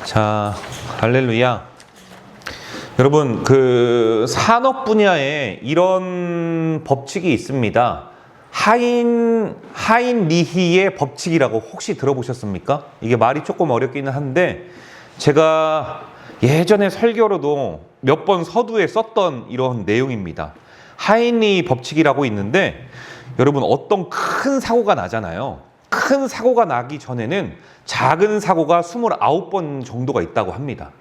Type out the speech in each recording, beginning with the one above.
자, 할렐루야. 여러분, 그 산업 분야에 이런 법칙이 있습니다. 하인리히의 법칙이라고 혹시 들어보셨습니까? 이게 말이 조금 어렵기는 한데 제가 예전에 설교로도 몇 번 서두에 썼던 이런 내용입니다. 하인리히 법칙이라고 있는데 여러분, 어떤 큰 사고가 나잖아요. 큰 사고가 나기 전에는 작은 사고가 29번 정도가 있다고 합니다.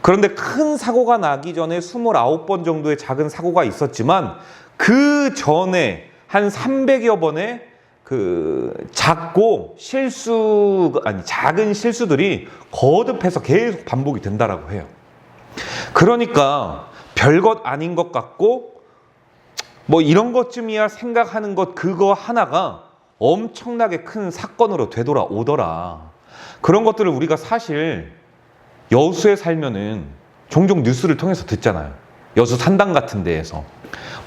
그런데 큰 사고가 나기 전에 29번 정도의 작은 사고가 있었지만 그 전에 한 300여 번의 작은 실수들이 거듭해서 계속 반복이 된다라고 해요. 그러니까 별것 아닌 것 같고 뭐 이런 것쯤이야 생각하는 것 그거 하나가 엄청나게 큰 사건으로 되돌아오더라. 그런 것들을 우리가 사실 여수에 살면은 종종 뉴스를 통해서 듣잖아요. 여수 산당 같은 데에서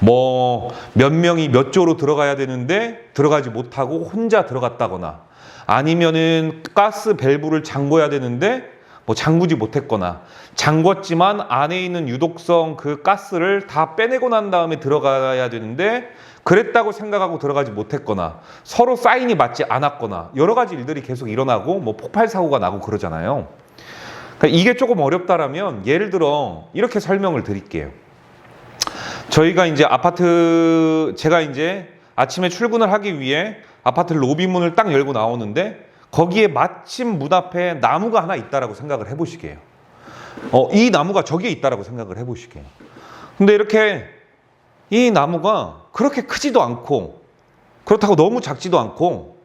뭐 몇 명이 몇 조로 들어가야 되는데 들어가지 못하고 혼자 들어갔다거나, 아니면은 가스 밸브를 잠궈야 되는데 뭐 잠그지 못했거나, 잠궜지만 안에 있는 유독성 그 가스를 다 빼내고 난 다음에 들어가야 되는데 그랬다고 생각하고 들어가지 못했거나, 서로 사인이 맞지 않았거나, 여러 가지 일들이 계속 일어나고 뭐 폭발 사고가 나고 그러잖아요. 그러니까 이게 조금 어렵다라면 예를 들어 이렇게 설명을 드릴게요. 저희가 이제 제가 이제 아침에 출근을 하기 위해 아파트 로비 문을 딱 열고 나오는데 거기에 마침 문 앞에 나무가 하나 있다라고 생각을 해보시게요. 이 나무가 저기에 있다라고 생각을 해보시게요. 근데 이렇게 이 나무가 그렇게 크지도 않고 그렇다고 너무 작지도 않고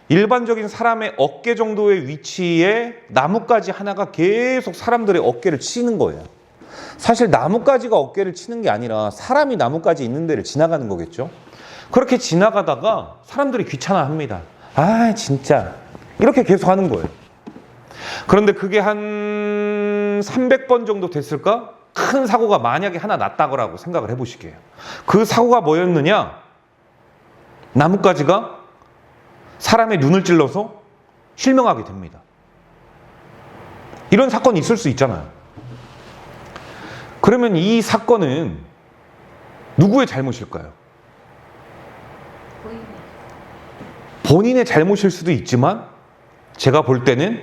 일반적인 사람의 어깨 정도의 위치에 나뭇가지 하나가 계속 사람들의 어깨를 치는 거예요. 사실 나뭇가지가 어깨를 치는 게 아니라 사람이 나뭇가지 있는 데를 지나가는 거겠죠. 그렇게 지나가다가 사람들이 귀찮아합니다. 아 진짜 이렇게 계속 하는 거예요. 그런데 그게 한 300번 정도 됐을까? 큰 사고가 만약에 하나 났다고 생각을 해보시게요. 그 사고가 뭐였느냐? 나뭇가지가 사람의 눈을 찔러서 실명하게 됩니다. 이런 사건이 있을 수 있잖아요. 그러면 이 사건은 누구의 잘못일까요? 본인의 잘못일 수도 있지만 제가 볼 때는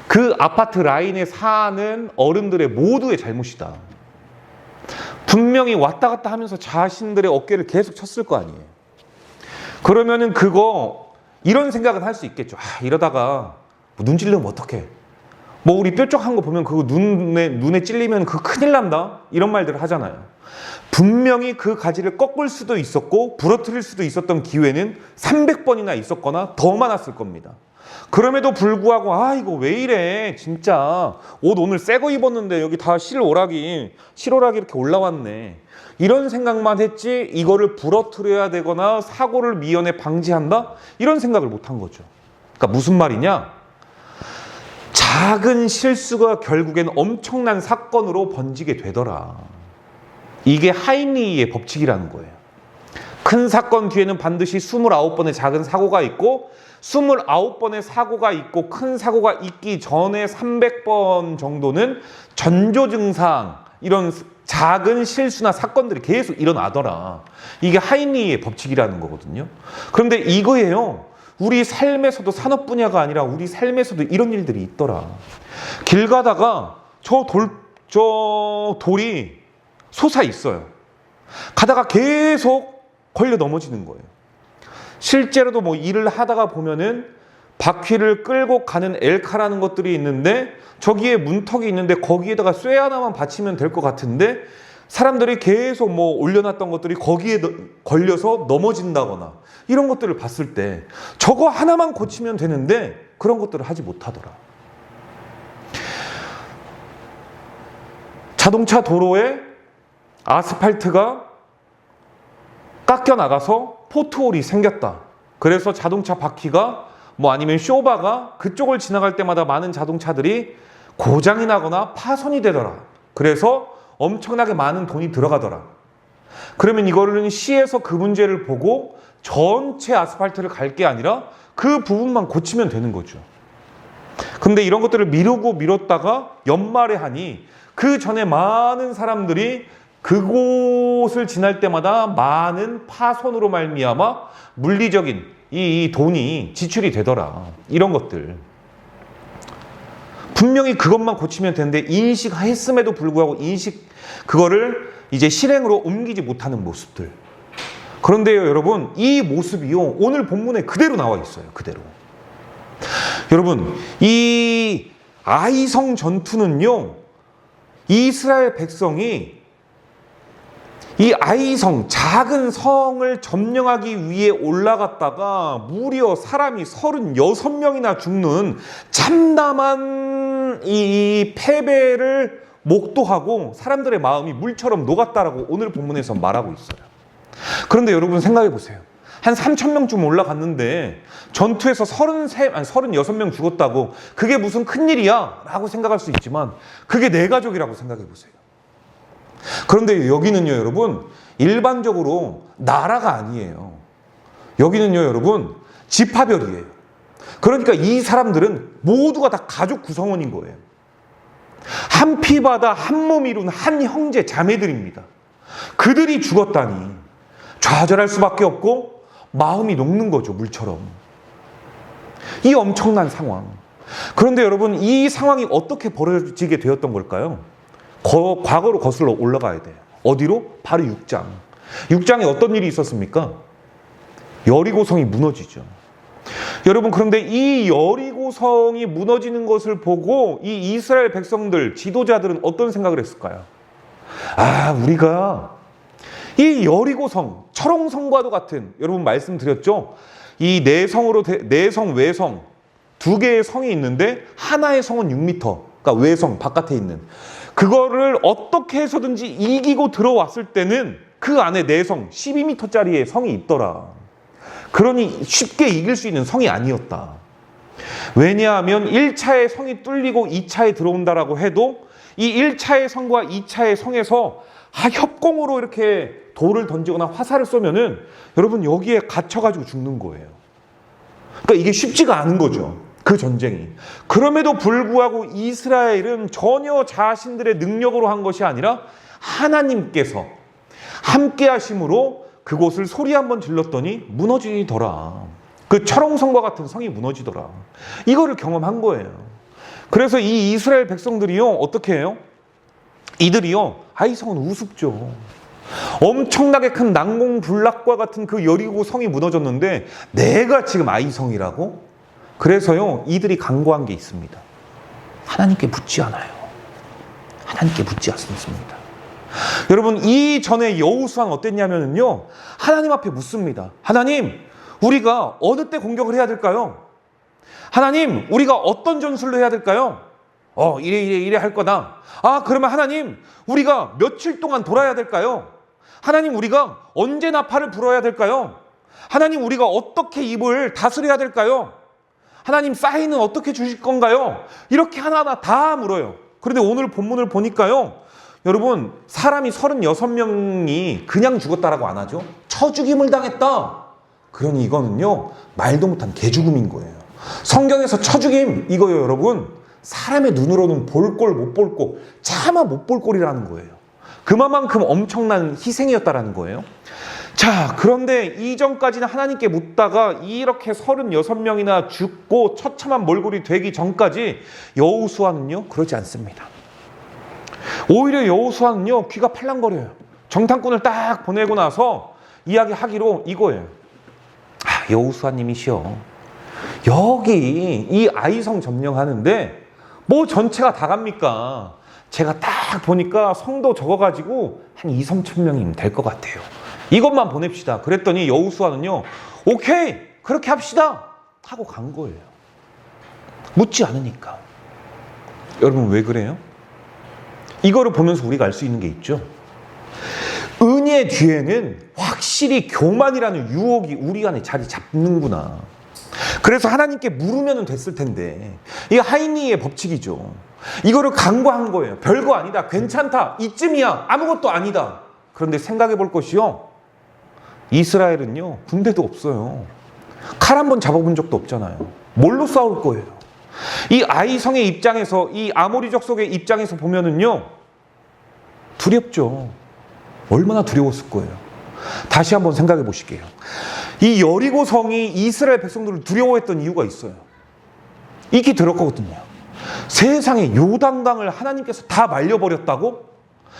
그 아파트 라인에 사는 어른들의 모두의 잘못이다. 분명히 왔다 갔다 하면서 자신들의 어깨를 계속 쳤을 거 아니에요. 그러면은 이런 생각은 할 수 있겠죠. 이러다가 눈 찔르면 어떡해. 뭐 우리 뾰족한 거 보면 그거 눈에 찔리면 그거 큰일 난다. 이런 말들을 하잖아요. 분명히 그 가지를 꺾을 수도 있었고 부러뜨릴 수도 있었던 기회는 300번이나 있었거나 더 많았을 겁니다. 그럼에도 불구하고 이거 왜 이래 진짜 옷 오늘 새 거 입었는데 여기 다 실오락이 이렇게 올라왔네, 이런 생각만 했지 이거를 부러뜨려야 되거나 사고를 미연에 방지한다? 이런 생각을 못한 거죠. 그러니까 무슨 말이냐, 작은 실수가 결국엔 엄청난 사건으로 번지게 되더라. 이게 하인리히의 법칙이라는 거예요. 큰 사건 뒤에는 반드시 29번의 작은 사고가 있고 29번의 사고가 있고 큰 사고가 있기 전에 300번 정도는 전조증상, 이런 작은 실수나 사건들이 계속 일어나더라. 이게 하인리히의 법칙이라는 거거든요. 그런데 이거예요. 우리 삶에서도 산업 분야가 아니라 우리 삶에서도 이런 일들이 있더라. 길 가다가 저 돌이 솟아 있어요. 가다가 계속 걸려 넘어지는 거예요. 실제로도 뭐 일을 하다가 보면은 바퀴를 끌고 가는 엘카라는 것들이 있는데 저기에 문턱이 있는데 거기에다가 쇠 하나만 받치면 될 것 같은데 사람들이 계속 뭐 올려놨던 것들이 거기에 걸려서 넘어진다거나 이런 것들을 봤을 때 저거 하나만 고치면 되는데 그런 것들을 하지 못하더라. 자동차 도로에 아스팔트가 깎여 나가서 포트홀이 생겼다. 그래서 자동차 바퀴가 뭐 아니면 쇼바가 그쪽을 지나갈 때마다 많은 자동차들이 고장이 나거나 파손이 되더라. 그래서 엄청나게 많은 돈이 들어가더라. 그러면 이거는 시에서 그 문제를 보고 전체 아스팔트를 갈 게 아니라 그 부분만 고치면 되는 거죠. 근데 이런 것들을 미루고 미뤘다가 연말에 하니 그 전에 많은 사람들이 그곳을 지날 때마다 많은 파손으로 말미암아 물리적인 이 돈이 지출이 되더라. 이런 것들. 분명히 그것만 고치면 되는데 인식했음에도 불구하고 그거를 이제 실행으로 옮기지 못하는 모습들. 그런데요, 여러분, 이 모습이요, 오늘 본문에 그대로 나와 있어요. 그대로. 여러분, 이 아이성 전투는요, 이스라엘 백성이 이 아이성, 작은 성을 점령하기 위해 올라갔다가 무려 사람이 36명이나 죽는 참담한 이 패배를 목도하고 사람들의 마음이 물처럼 녹았다라고 오늘 본문에서 말하고 있어요. 그런데 여러분 생각해 보세요. 한 3,000명쯤 올라갔는데 전투에서 36명 죽었다고 그게 무슨 큰일이야? 라고 생각할 수 있지만 그게 내 가족이라고 생각해 보세요. 그런데 여기는요, 여러분, 일반적으로 나라가 아니에요. 여기는요, 여러분, 지파별이에요. 그러니까 이 사람들은 모두가 다 가족 구성원인 거예요. 한 피바다 한 몸 이룬 한 형제 자매들입니다. 그들이 죽었다니 좌절할 수밖에 없고 마음이 녹는 거죠, 물처럼. 이 엄청난 상황. 그런데 여러분, 이 상황이 어떻게 벌어지게 되었던 걸까요? 과거로 거슬러 올라가야 돼요. 어디로? 바로 6장. 6장에 어떤 일이 있었습니까? 여리고성이 무너지죠. 여러분, 그런데 이 여리고성이 무너지는 것을 보고 이 이스라엘 백성들, 지도자들은 어떤 생각을 했을까요? 아, 우리가 이 여리고성, 철옹성과도 같은, 여러분 말씀드렸죠? 이 내성, 외성 두 개의 성이 있는데 하나의 성은 6m, 그러니까 외성 바깥에 있는 그거를 어떻게 해서든지 이기고 들어왔을 때는 그 안에 내성 12m짜리의 성이 있더라. 그러니 쉽게 이길 수 있는 성이 아니었다. 왜냐하면 1차의 성이 뚫리고 2차에 들어온다라고 해도 이 1차의 성과 2차의 성에서 협공으로 이렇게 돌을 던지거나 화살을 쏘면은 여러분 여기에 갇혀가지고 죽는 거예요. 그러니까 이게 쉽지가 않은 거죠. 그 전쟁이. 그럼에도 불구하고 이스라엘은 전혀 자신들의 능력으로 한 것이 아니라 하나님께서 함께 하심으로 그곳을 소리 한번 질렀더니 무너지더라. 그 철옹성과 같은 성이 무너지더라. 이거를 경험한 거예요. 그래서 이 이스라엘 백성들이요, 어떻게 해요? 이들이요, 아이성은 우습죠. 엄청나게 큰 난공불락과 같은 그 여리고 성이 무너졌는데 내가 지금 아이성이라고? 그래서요, 이들이 간구한 게 있습니다. 하나님께 묻지 않아요. 하나님께 묻지 않습니다. 여러분, 이전에 여호수아는 어땠냐면요, 하나님 앞에 묻습니다. 하나님, 우리가 어느 때 공격을 해야 될까요? 하나님, 우리가 어떤 전술로 해야 될까요? 이래 할 거다. 아, 그러면 하나님, 우리가 며칠 동안 돌아야 될까요? 하나님, 우리가 언제 나팔을 불어야 될까요? 하나님, 우리가 어떻게 입을 다스려야 될까요? 하나님, 사인은 어떻게 주실 건가요? 이렇게 하나하나 다 물어요. 그런데 오늘 본문을 보니까요, 여러분, 사람이 36명이 그냥 죽었다라고 안 하죠. 쳐죽임을 당했다. 그러니 이거는요, 말도 못한 개죽음인 거예요. 성경에서 쳐죽임, 이거요, 여러분, 사람의 눈으로는 볼 꼴 못 볼 꼴, 차마 못 볼 꼴이라는 거예요. 그만큼 엄청난 희생이었다라는 거예요. 자, 그런데 이전까지는 하나님께 묻다가 이렇게 36명이나 죽고 처참한 몰골이 되기 전까지 여호수아는요, 그러지 않습니다. 오히려 여호수아는요, 귀가 팔랑거려요. 정탐꾼을 딱 보내고 나서 이야기하기로 이거예요. 여호수아님이시여, 여기 이 아이성 점령하는데 뭐 전체가 다 갑니까? 제가 딱 보니까 성도 적어가지고 한 2-3천 명이면 될 것 같아요. 이것만 보냅시다. 그랬더니 여호수아는요, 오케이, 그렇게 합시다 하고 간 거예요. 묻지 않으니까. 여러분, 왜 그래요? 이거를 보면서 우리가 알 수 있는 게 있죠. 은혜 뒤에는 확실히 교만이라는 유혹이 우리 안에 자리 잡는구나. 그래서 하나님께 물으면 됐을 텐데, 이게 하이니의 법칙이죠. 이거를 간과한 거예요. 별거 아니다, 괜찮다, 이쯤이야, 아무것도 아니다. 그런데 생각해 볼 것이요, 이스라엘은요, 군대도 없어요. 칼 한 번 잡아본 적도 없잖아요. 뭘로 싸울 거예요? 이 아이성의 입장에서, 이 아모리 족속의 입장에서 보면은요, 두렵죠. 얼마나 두려웠을 거예요. 다시 한번 생각해 보실게요. 이 여리고성이 이스라엘 백성들을 두려워했던 이유가 있어요. 익히 들었거든요. 세상에 요단강을 하나님께서 다 말려버렸다고?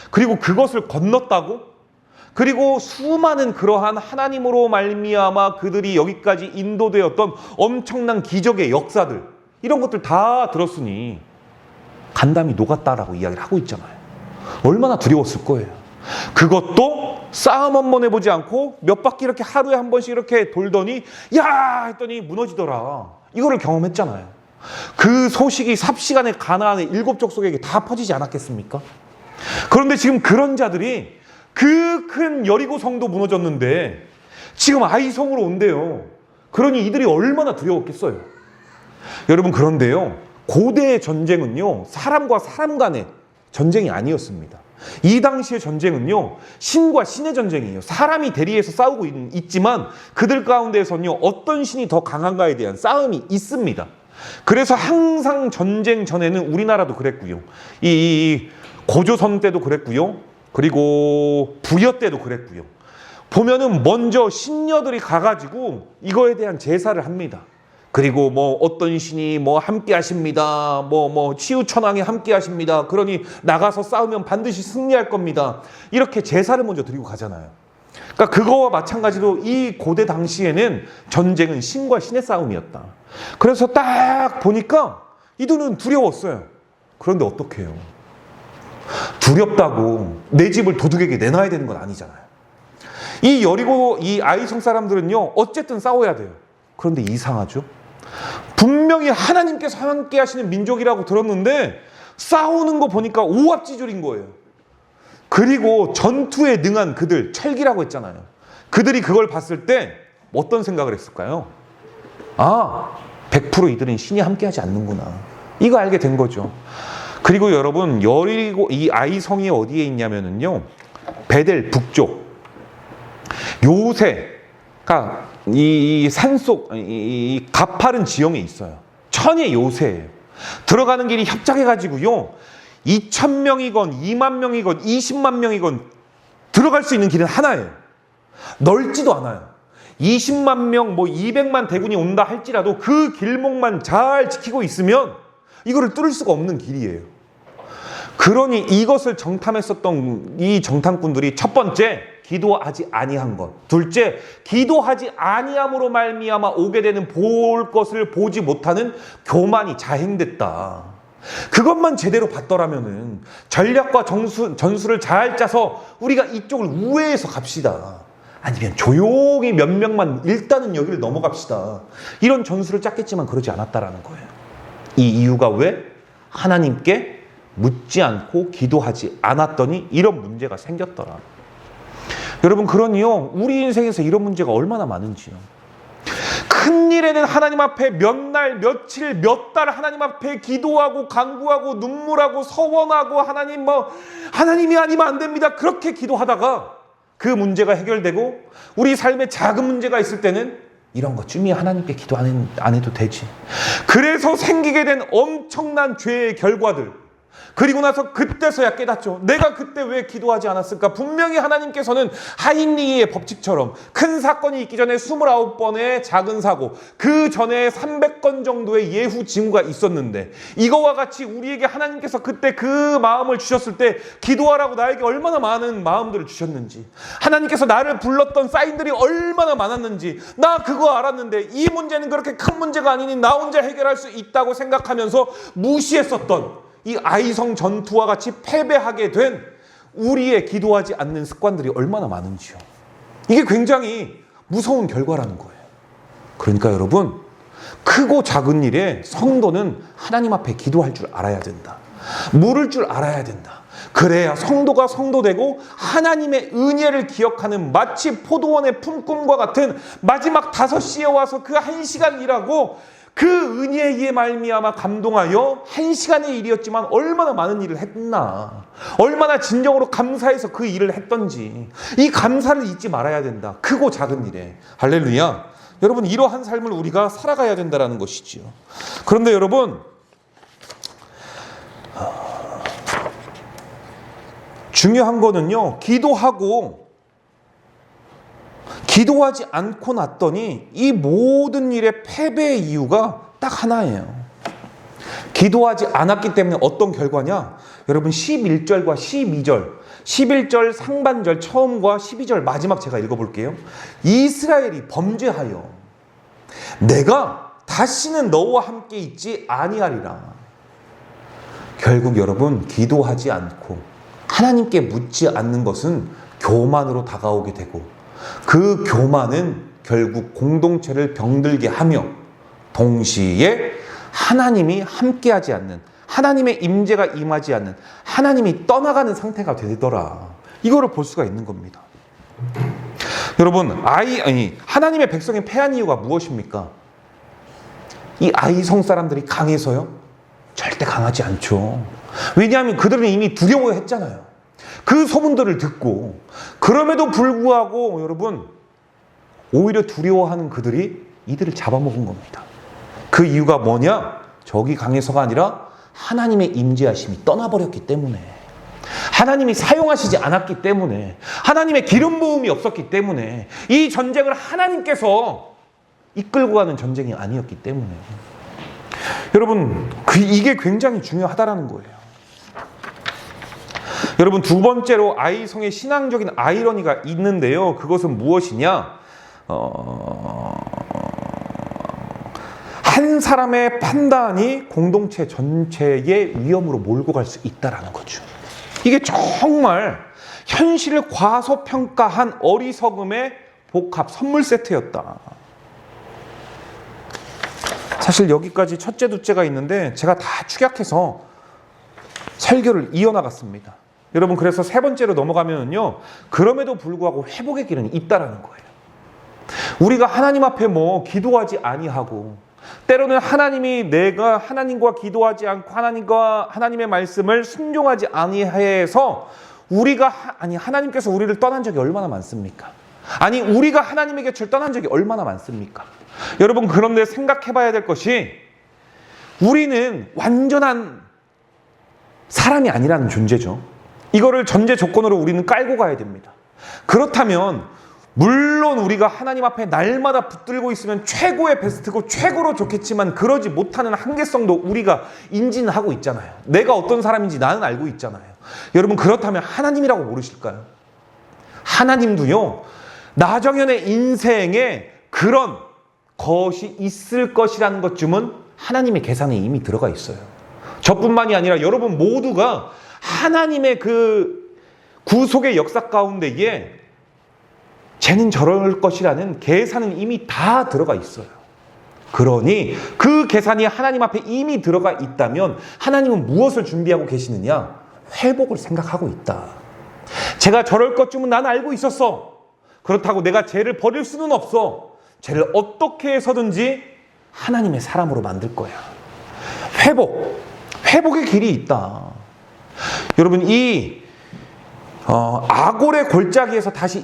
그리고 그것을 건넜다고? 그리고 수많은 그러한 하나님으로 말미암아 그들이 여기까지 인도되었던 엄청난 기적의 역사들, 이런 것들 다 들었으니 간담이 녹았다라고 이야기를 하고 있잖아요. 얼마나 두려웠을 거예요. 그것도 싸움 한 번 해보지 않고 몇 바퀴 이렇게 하루에 한 번씩 이렇게 돌더니 야 했더니 무너지더라. 이거를 경험했잖아요. 그 소식이 삽시간에 가나안의 7족속에게 다 퍼지지 않았겠습니까? 그런데 지금 그런 자들이 그 큰 여리고 성도 무너졌는데 지금 아이성으로 온대요. 그러니 이들이 얼마나 두려웠겠어요. 여러분, 그런데요, 고대의 전쟁은요, 사람과 사람 간의 전쟁이 아니었습니다. 이 당시의 전쟁은요, 신과 신의 전쟁이에요. 사람이 대리해서 싸우고 있지만 그들 가운데에서는요, 어떤 신이 더 강한가에 대한 싸움이 있습니다. 그래서 항상 전쟁 전에는 우리나라도 그랬고요, 이 고조선 때도 그랬고요, 그리고 부여 때도 그랬고요, 보면은 먼저 신녀들이 가가지고 이거에 대한 제사를 합니다. 그리고 뭐 어떤 신이 뭐 함께 하십니다. 뭐 치유천왕이 함께 하십니다. 그러니 나가서 싸우면 반드시 승리할 겁니다. 이렇게 제사를 먼저 드리고 가잖아요. 그러니까 그거와 마찬가지로 이 고대 당시에는 전쟁은 신과 신의 싸움이었다. 그래서 딱 보니까 이들은 두려웠어요. 그런데 어떻게 해요? 두렵다고 내 집을 도둑에게 내놔야 되는 건 아니잖아요. 이 여리고 이 아이성 사람들은요, 어쨌든 싸워야 돼요. 그런데 이상하죠? 분명히 하나님께서 함께 하시는 민족이라고 들었는데 싸우는 거 보니까 오합지졸인 거예요. 그리고 전투에 능한 그들, 철기라고 했잖아요. 그들이 그걸 봤을 때 어떤 생각을 했을까요? 아, 100% 이들은 신이 함께 하지 않는구나. 이거 알게 된 거죠. 그리고 여러분, 여리고 이 아이성이 어디에 있냐면은요, 베델 북쪽 요새가 이 산속 이 가파른 지형에 있어요. 천의 요새예요. 들어가는 길이 협착해가지고요, 2,000명이건 2만 명이건 20만 명이건 들어갈 수 있는 길은 하나예요. 넓지도 않아요. 20만 명, 200만 대군이 온다 할지라도 그 길목만 잘 지키고 있으면 이거를 뚫을 수가 없는 길이에요. 그러니 이것을 정탐했었던 이 정탐꾼들이 첫 번째, 기도하지 아니한 것. 둘째, 기도하지 아니함으로 말미암아 오게 되는 볼 것을 보지 못하는 교만이 자행됐다. 그것만 제대로 봤더라면은 전략과 전술을 잘 짜서 우리가 이쪽을 우회해서 갑시다. 아니면 조용히 몇 명만 일단은 여기를 넘어갑시다. 이런 전술을 짰겠지만 그러지 않았다라는 거예요. 이 이유가 왜? 하나님께 묻지 않고 기도하지 않았더니 이런 문제가 생겼더라. 여러분, 그러니요, 우리 인생에서 이런 문제가 얼마나 많은지요. 큰일에는 하나님 앞에 몇 날, 며칠, 몇 달 하나님 앞에 기도하고 간구하고 눈물하고 서원하고 하나님이 아니면 안 됩니다. 그렇게 기도하다가 그 문제가 해결되고 우리 삶에 작은 문제가 있을 때는 이런 것쯤이야 하나님께 기도 안 해도 되지. 그래서 생기게 된 엄청난 죄의 결과들, 그리고 나서 그때서야 깨닫죠. 내가 그때 왜 기도하지 않았을까? 분명히 하나님께서는 하인리의 법칙처럼 큰 사건이 있기 전에 29번의 작은 사고, 그 전에 300건 정도의 예후 징후가 있었는데, 이거와 같이 우리에게 하나님께서 그때 그 마음을 주셨을 때 기도하라고 나에게 얼마나 많은 마음들을 주셨는지, 하나님께서 나를 불렀던 사인들이 얼마나 많았는지, 나 그거 알았는데 이 문제는 그렇게 큰 문제가 아니니 나 혼자 해결할 수 있다고 생각하면서 무시했었던 이 아이성 전투와 같이 패배하게 된 우리의 기도하지 않는 습관들이 얼마나 많은지요. 이게 굉장히 무서운 결과라는 거예요. 그러니까 여러분, 크고 작은 일에 성도는 하나님 앞에 기도할 줄 알아야 된다. 물을 줄 알아야 된다. 그래야 성도가 성도되고 하나님의 은혜를 기억하는, 마치 포도원의 품꿈과 같은 마지막 5시에 와서 그 1시간 일하고 그 은혜에 의해 말미암아 감동하여 1시간의 일이었지만 얼마나 많은 일을 했나, 얼마나 진정으로 감사해서 그 일을 했던지, 이 감사를 잊지 말아야 된다. 크고 작은 일에. 할렐루야. 여러분 이러한 삶을 우리가 살아가야 된다는 것이지요. 그런데 여러분 중요한 거는요, 기도하지 않고 났더니 이 모든 일의 패배의 이유가 딱 하나예요. 기도하지 않았기 때문에 어떤 결과냐? 여러분 11절과 12절, 11절 상반절 처음과 12절 마지막 제가 읽어볼게요. 이스라엘이 범죄하여 내가 다시는 너와 함께 있지 아니하리라. 결국 여러분 기도하지 않고 하나님께 묻지 않는 것은 교만으로 다가오게 되고, 그 교만은 결국 공동체를 병들게 하며 동시에 하나님이 함께하지 않는, 하나님의 임재가 임하지 않는, 하나님이 떠나가는 상태가 되더라. 이거를 볼 수가 있는 겁니다. 여러분 하나님의 백성이 패한 이유가 무엇입니까? 이 아이성 사람들이 강해서요? 절대 강하지 않죠. 왜냐하면 그들은 이미 두려워했잖아요. 그 소문들을 듣고. 그럼에도 불구하고 여러분 오히려 두려워하는 그들이 이들을 잡아먹은 겁니다. 그 이유가 뭐냐? 적이 강해서가 아니라 하나님의 임재하심이 떠나버렸기 때문에, 하나님이 사용하시지 않았기 때문에, 하나님의 기름 부음이 없었기 때문에, 이 전쟁을 하나님께서 이끌고 가는 전쟁이 아니었기 때문에. 여러분 이게 굉장히 중요하다라는 거예요. 여러분 두 번째로 아이성의 신앙적인 아이러니가 있는데요. 그것은 무엇이냐? 한 사람의 판단이 공동체 전체의 위험으로 몰고 갈 수 있다는 거죠. 이게 정말 현실을 과소평가한 어리석음의 복합 선물 세트였다. 사실 여기까지 첫째, 둘째가 있는데 제가 다 축약해서 설교를 이어나갔습니다. 여러분 그래서 세 번째로 넘어가면요, 그럼에도 불구하고 회복의 길은 있다라는 거예요. 우리가 하나님 앞에 기도하지 아니하고, 때로는 내가 하나님과 기도하지 않고 하나님의 말씀을 순종하지 아니해서 하나님께서 우리를 떠난 적이 얼마나 많습니까? 우리가 하나님의 곁을 떠난 적이 얼마나 많습니까? 여러분 그런데 생각해 봐야 될 것이, 우리는 완전한 사람이 아니라는 존재죠. 이거를 전제 조건으로 우리는 깔고 가야 됩니다. 그렇다면 물론 우리가 하나님 앞에 날마다 붙들고 있으면 최고의 베스트고 최고로 좋겠지만, 그러지 못하는 한계성도 우리가 인지는 하고 있잖아요. 내가 어떤 사람인지 나는 알고 있잖아요. 여러분 그렇다면 하나님이라고 모르실까요? 하나님도요, 나정연의 인생에 그런 것이 있을 것이라는 것쯤은 하나님의 계산에 이미 들어가 있어요. 저뿐만이 아니라 여러분 모두가 하나님의 그 구속의 역사 가운데에 쟤는 저럴 것이라는 계산은 이미 다 들어가 있어요. 그러니 그 계산이 하나님 앞에 이미 들어가 있다면 하나님은 무엇을 준비하고 계시느냐? 회복을 생각하고 있다. 제가 저럴 것쯤은 난 알고 있었어. 그렇다고 내가 쟤를 버릴 수는 없어. 쟤를 어떻게 해서든지 하나님의 사람으로 만들 거야. 회복의 길이 있다. 여러분 아골의 골짜기에서 다시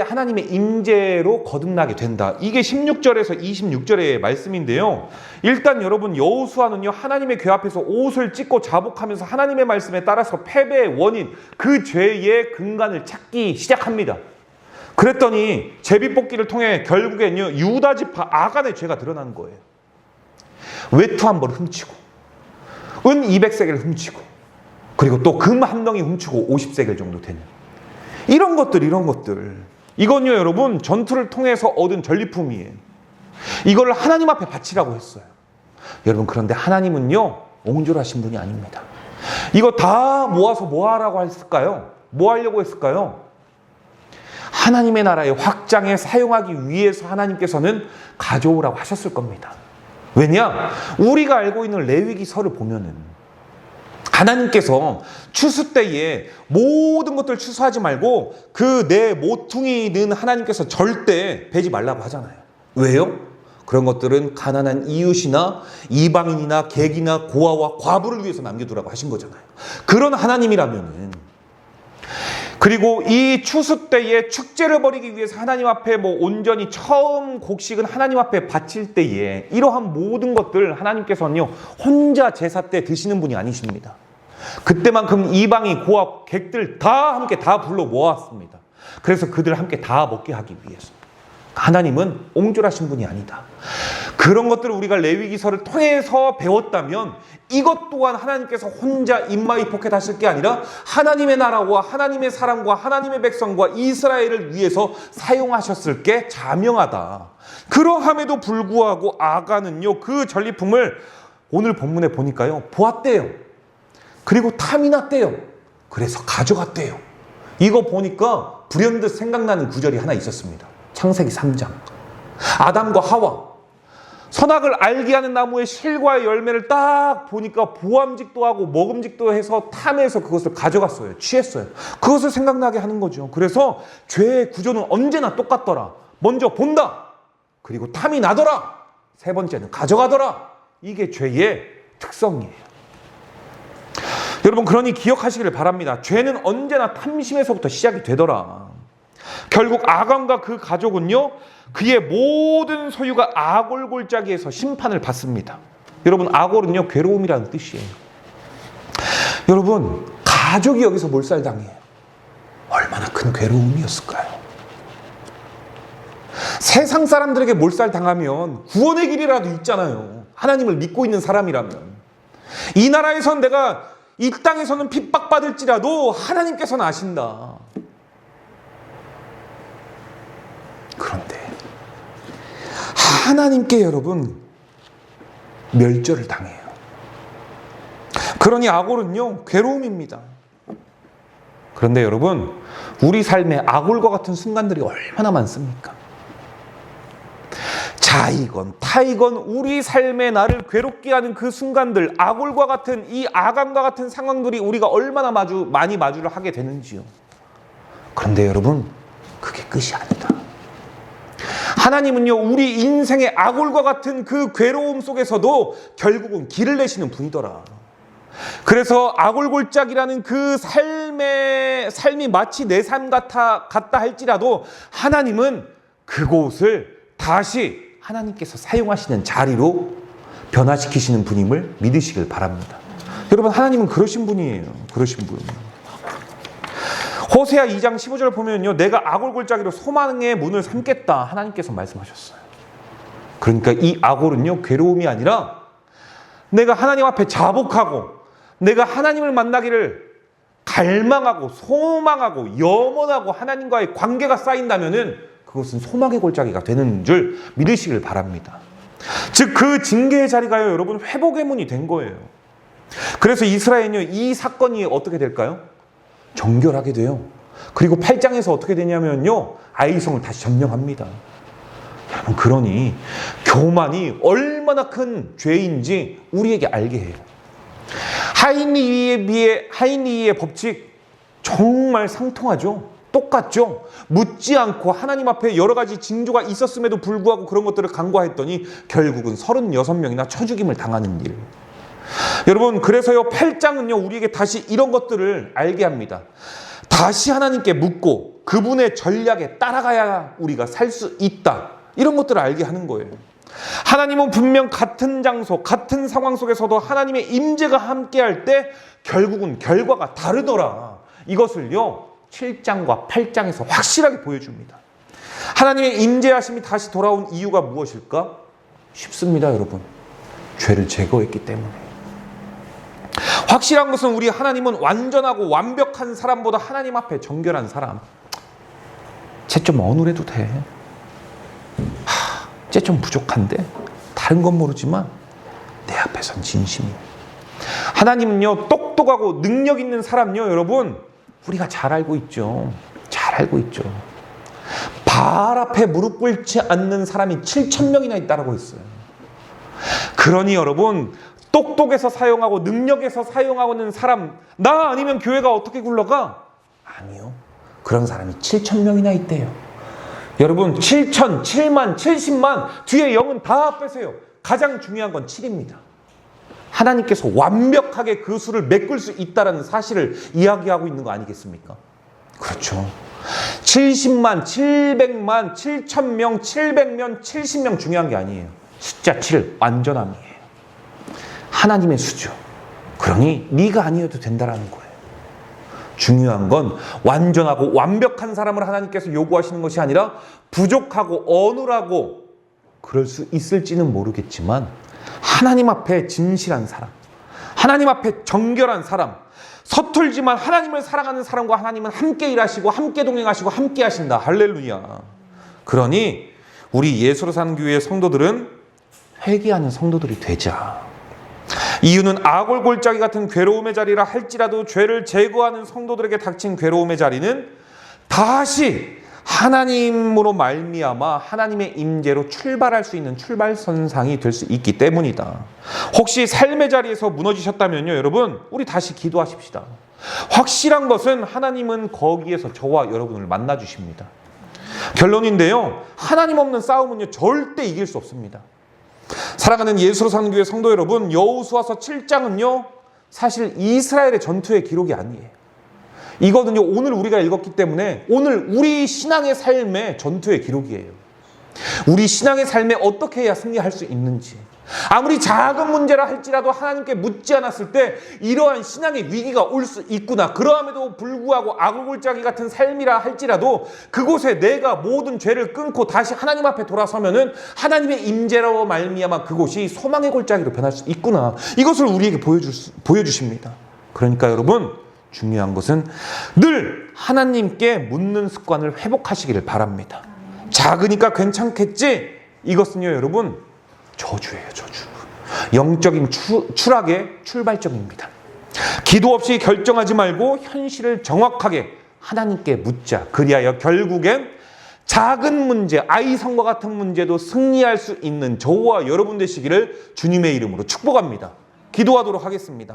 하나님의 임재로 거듭나게 된다. 이게 16절에서 26절의 말씀인데요. 일단 여러분 여호수아는요, 하나님의 궤 앞에서 옷을 찢고 자복하면서 하나님의 말씀에 따라서 패배의 원인, 그 죄의 근간을 찾기 시작합니다. 그랬더니 제비뽑기를 통해 결국엔요, 유다 지파 아간의 죄가 드러난 거예요. 외투 한 벌 훔치고, 은 200세겔 훔치고, 그리고 또 금 한 덩이 훔치고 50세겔 정도 되는 이런 것들. 이건요 여러분 전투를 통해서 얻은 전리품이에요. 이걸 하나님 앞에 바치라고 했어요. 여러분 그런데 하나님은요 옹졸하신 분이 아닙니다. 이거 다 모아서 뭐 하라고 했을까요? 뭐 하려고 했을까요? 하나님의 나라의 확장에 사용하기 위해서 하나님께서는 가져오라고 하셨을 겁니다. 왜냐? 우리가 알고 있는 레위기서를 보면은 하나님께서 추수 때에 모든 것들을 추수하지 말고 그 내 모퉁이는 하나님께서 절대 베지 말라고 하잖아요. 왜요? 그런 것들은 가난한 이웃이나 이방인이나 객이나 고아와 과부를 위해서 남겨두라고 하신 거잖아요. 그런 하나님이라면은 그리고 이 추수 때에 축제를 벌이기 위해서 하나님 앞에 온전히 처음 곡식은 하나님 앞에 바칠 때에 이러한 모든 것들 하나님께서는요 혼자 제사 때 드시는 분이 아니십니다. 그때만큼 이방이 고압 객들 다 함께 다 불러 모았습니다. 그래서 그들을 함께 다 먹게 하기 위해서. 하나님은 옹졸하신 분이 아니다. 그런 것들을 우리가 레위기서를 통해서 배웠다면 이것 또한 하나님께서 혼자 입마이 포켓 하실 게 아니라 하나님의 나라와 하나님의 사람과 하나님의 백성과 이스라엘을 위해서 사용하셨을 게 자명하다. 그러함에도 불구하고 아간은요 그 전리품을 오늘 본문에 보니까요 보았대요. 그리고 탐이 났대요. 그래서 가져갔대요. 이거 보니까 불현듯 생각나는 구절이 하나 있었습니다. 창세기 3장. 아담과 하와. 선악을 알게 하는 나무의 실과의 열매를 딱 보니까 보암직도 하고 먹음직도 해서 탐해서 그것을 가져갔어요. 취했어요. 그것을 생각나게 하는 거죠. 그래서 죄의 구조는 언제나 똑같더라. 먼저 본다. 그리고 탐이 나더라. 세 번째는 가져가더라. 이게 죄의 특성이에요. 여러분 그러니 기억하시기를 바랍니다. 죄는 언제나 탐심에서부터 시작이 되더라. 결국 아간과 그 가족은요 그의 모든 소유가 아골 골짜기에서 심판을 받습니다. 여러분 아골은요 괴로움이라는 뜻이에요. 여러분 가족이 여기서 몰살당해요. 얼마나 큰 괴로움이었을까요? 세상 사람들에게 몰살당하면 구원의 길이라도 있잖아요. 하나님을 믿고 있는 사람이라면. 이 나라에선 내가 이 땅에서는 핍박받을지라도 하나님께서는 아신다. 그런데 하나님께 여러분 멸절을 당해요. 그러니 아골은요 괴로움입니다. 그런데 여러분 우리 삶에 아골과 같은 순간들이 얼마나 많습니까? 자이건 타이건 우리 삶의 나를 괴롭게 하는 그 순간들, 아골과 같은 이 아간과 같은 상황들이 우리가 얼마나 많이 마주를 하게 되는지요. 그런데 여러분 그게 끝이 아니다. 하나님은요 우리 인생의 아골과 같은 그 괴로움 속에서도 결국은 길을 내시는 분이더라. 그래서 아골골짜기라는 그 삶이 마치 내 삶 같다 할지라도 하나님은 그곳을 다시 하나님께서 사용하시는 자리로 변화시키시는 분임을 믿으시길 바랍니다. 여러분 하나님은 그러신 분이에요. 그러신 분. 호세아 2장 15절 보면요 내가 아골골짜기로 소망의 문을 삼겠다 하나님께서 말씀하셨어요. 그러니까 이 아골은요 괴로움이 아니라 내가 하나님 앞에 자복하고 내가 하나님을 만나기를 갈망하고 소망하고 염원하고 하나님과의 관계가 쌓인다면은 그것은 소망의 골짜기가 되는 줄 믿으시길 바랍니다. 즉 그 징계의 자리가요 여러분 회복의 문이 된 거예요. 그래서 이스라엘은요 이 사건이 어떻게 될까요? 정결하게 돼요. 그리고 8장에서 어떻게 되냐면요 아이성을 다시 점령합니다. 여러분 그러니 교만이 얼마나 큰 죄인지 우리에게 알게 해요. 하인리의 법칙 정말 상통하죠. 똑같죠. 묻지 않고 하나님 앞에 여러 가지 징조가 있었음에도 불구하고 그런 것들을 간과했더니 결국은 36명이나 쳐죽임을 당하는 일. 여러분 그래서요 8장은요 우리에게 다시 이런 것들을 알게 합니다. 다시 하나님께 묻고 그분의 전략에 따라가야 우리가 살 수 있다. 이런 것들을 알게 하는 거예요. 하나님은 분명 같은 장소 같은 상황 속에서도 하나님의 임재가 함께할 때 결국은 결과가 다르더라. 이것을요 7장과 8장에서 확실하게 보여줍니다. 하나님의 임재하심이 다시 돌아온 이유가 무엇일까? 쉽습니다 여러분. 죄를 제거했기 때문에. 확실한 것은 우리 하나님은 완전하고 완벽한 사람보다 하나님 앞에 정결한 사람. 쟤 좀 어눌해도 돼. 쟤 좀 부족한데 다른 건 모르지만 내 앞에선 진심이야. 하나님은요 똑똑하고 능력 있는 사람요 여러분 우리가 잘 알고 있죠. 잘 알고 있죠. 바알 앞에 무릎 꿇지 않는 사람이 7,000명이나 있다고 했어요. 그러니 여러분 똑똑해서 사용하고 능력에서 사용하는 사람 나 아니면 교회가 어떻게 굴러가? 아니요. 그런 사람이 7,000명이나 있대요. 여러분 7천, 7만, 70만 뒤에 0은 다 빼세요. 가장 중요한 건 7입니다. 하나님께서 완벽하게 그 수를 메꿀 수 있다는 사실을 이야기하고 있는 거 아니겠습니까? 그렇죠. 70만, 700만, 7,000명, 700명, 70명 중요한 게 아니에요. 숫자 7, 완전함이에요. 하나님의 수죠. 그러니 네가 아니어도 된다라는 거예요. 중요한 건 완전하고 완벽한 사람을 하나님께서 요구하시는 것이 아니라 부족하고 어눌하고 그럴 수 있을지는 모르겠지만 하나님 앞에 진실한 사람, 하나님 앞에 정결한 사람, 서툴지만 하나님을 사랑하는 사람과 하나님은 함께 일하시고 함께 동행하시고 함께 하신다. 할렐루야. 그러니 우리 예수로 사는 교회의 성도들은 회개하는 성도들이 되자. 이유는 아골골짜기 같은 괴로움의 자리라 할지라도 죄를 제거하는 성도들에게 닥친 괴로움의 자리는 다시 하나님으로 말미암아 하나님의 임재로 출발할 수 있는 출발선상이 될 수 있기 때문이다. 혹시 삶의 자리에서 무너지셨다면요, 여러분, 우리 다시 기도하십시다. 확실한 것은 하나님은 거기에서 저와 여러분을 만나 주십니다. 결론인데요, 하나님 없는 싸움은요 절대 이길 수 없습니다. 사랑하는 예수로 사는 교회 성도 여러분, 여호수아서 7장은요 사실 이스라엘의 전투의 기록이 아니에요. 이거는요 오늘 우리가 읽었기 때문에 오늘 우리 신앙의 삶의 전투의 기록이에요. 우리 신앙의 삶에 어떻게 해야 승리할 수 있는지, 아무리 작은 문제라 할지라도 하나님께 묻지 않았을 때 이러한 신앙의 위기가 올 수 있구나. 그러함에도 불구하고 아골골짜기 같은 삶이라 할지라도 그곳에 내가 모든 죄를 끊고 다시 하나님 앞에 돌아서면은 하나님의 임재로 말미암아 그곳이 소망의 골짜기로 변할 수 있구나. 이것을 우리에게 보여주십니다. 그러니까 여러분, 중요한 것은 늘 하나님께 묻는 습관을 회복하시기를 바랍니다. 작으니까 괜찮겠지? 이것은요 여러분 저주예요, 저주. 영적인 추락의 출발점입니다. 기도 없이 결정하지 말고 현실을 정확하게 하나님께 묻자. 그리하여 결국엔 작은 문제, 아이성과 같은 문제도 승리할 수 있는 저와 여러분 되시기를 주님의 이름으로 축복합니다. 기도하도록 하겠습니다.